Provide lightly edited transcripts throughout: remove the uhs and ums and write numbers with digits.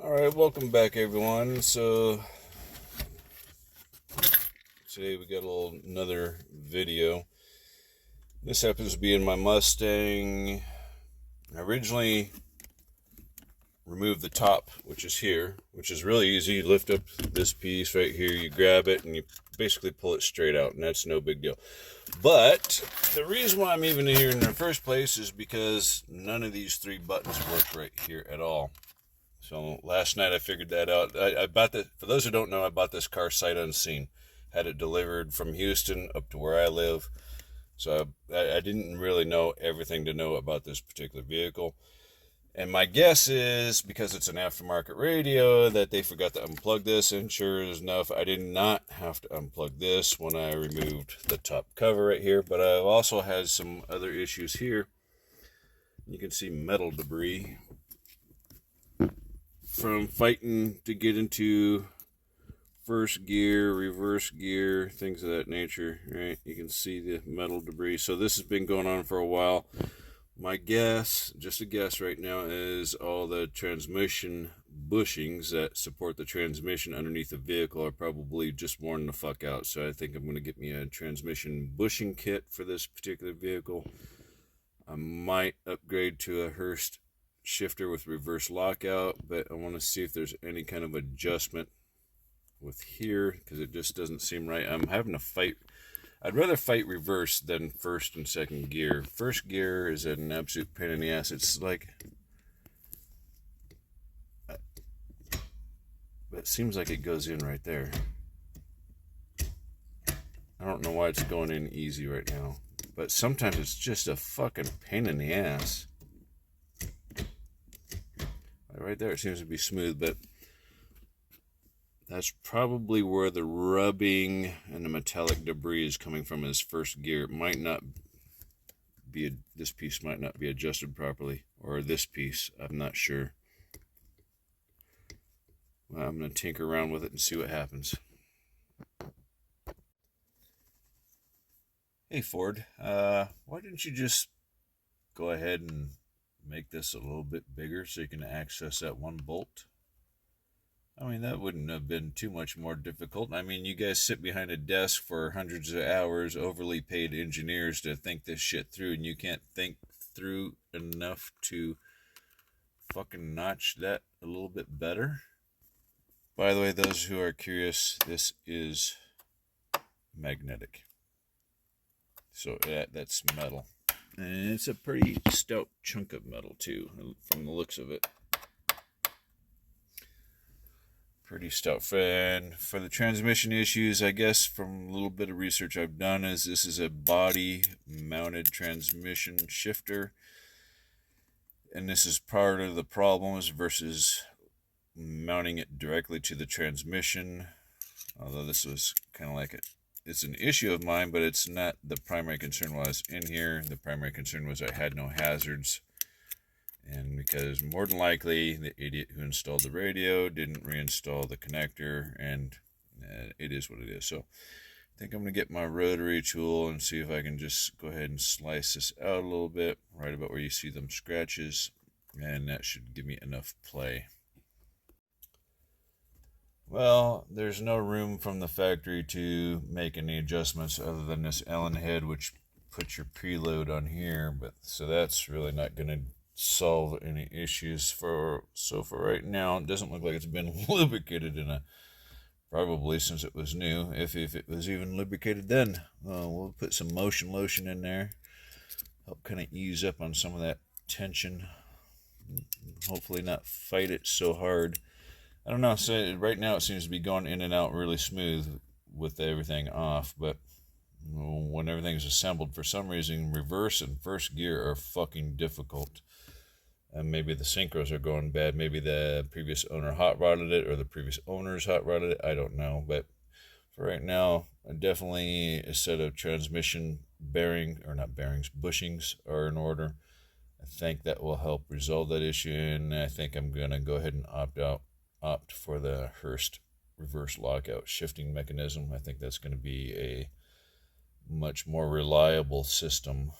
Alright, welcome back everyone. So today we got another video. This happens to be in my Mustang. I originally removed the top, which is here, which is really easy. You lift up this piece right here, you grab it, and you basically pull it straight out, and that's no big deal. But the reason why I'm even here in the first place is because none of these three buttons work right here at all. So last night I figured that out. I bought that, for those who don't know, I bought this car sight unseen. Had it delivered from Houston up to where I live. So I didn't really know everything to know about this particular vehicle. And my guess is, because it's an aftermarket radio, that they forgot to unplug this. And sure enough, I did not have to unplug this when I removed the top cover right here. But I've also had some other issues here. You can see metal debris from fighting to get into first gear, reverse gear, things of that nature, right? You can see the metal debris. So this has been going on for a while. My guess, just a guess right now, is all the transmission bushings that support the transmission underneath the vehicle are probably just worn the fuck out. So I think I'm going to get me a transmission bushing kit for this particular vehicle. I might upgrade to a Hurst shifter with reverse lockout, but I want to see if there's any kind of adjustment with here, because it just doesn't seem right. I'm having to fight. I'd rather fight reverse than first and second gear. First gear is an absolute pain in the ass. It's like, it seems like it goes in right there. I don't know why it's going in easy right now, but sometimes it's just a fucking pain in the ass. Right there, it seems to be smooth, but that's probably where the rubbing and the metallic debris is coming from is first gear. It might not be, this piece might not be adjusted properly, or this piece, I'm not sure. Well, I'm going to tinker around with it and see what happens. Hey Ford, why didn't you just go ahead and make this a little bit bigger so you can access that one bolt? I mean, that wouldn't have been too much more difficult. I mean, you guys sit behind a desk for hundreds of hours, overly paid engineers to think this shit through, and you can't think through enough to fucking notch that a little bit better. By the way, those who are curious, this is magnetic. So that's metal. And it's a pretty stout chunk of metal too, from the looks of it. Pretty stout. And for the transmission issues, I guess from a little bit of research I've done, is this is a body mounted transmission shifter. And this is part of the problems versus mounting it directly to the transmission. Although this was kind of like it's an issue of mine, but it's not the primary concern while I was in here. The primary concern was I had no hazards. And because more than likely the idiot who installed the radio didn't reinstall the connector, and it is what it is. So I think I'm going to get my rotary tool and see if I can just go ahead and slice this out a little bit, right about where you see them scratches, and that should give me enough play. Well, there's no room from the factory to make any adjustments other than this Allen head, which puts your preload on here. But so that's really not going to solve any issues for right now. It doesn't look like it's been lubricated probably since it was new, if it was even lubricated then. We'll put some motion lotion in there, help kind of ease up on some of that tension, hopefully not fight it so hard. I don't know, so right now it seems to be going in and out really smooth with everything off, but when everything's assembled, for some reason reverse and first gear are fucking difficult. And maybe the synchros are going bad, maybe the previous owner hot rodded it, or the previous owners hot rodded it, I don't know. But for right now, definitely a set of transmission bushings are in order. I think that will help resolve that issue, and I think I'm going to go ahead and opt for the Hurst reverse lockout shifting mechanism. I think that's going to be a much more reliable system.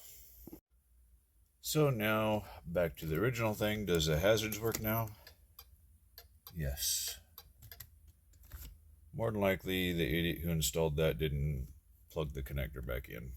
So now back to the original thing. Does the hazards work now? Yes. More than likely, the idiot who installed that didn't plug the connector back in.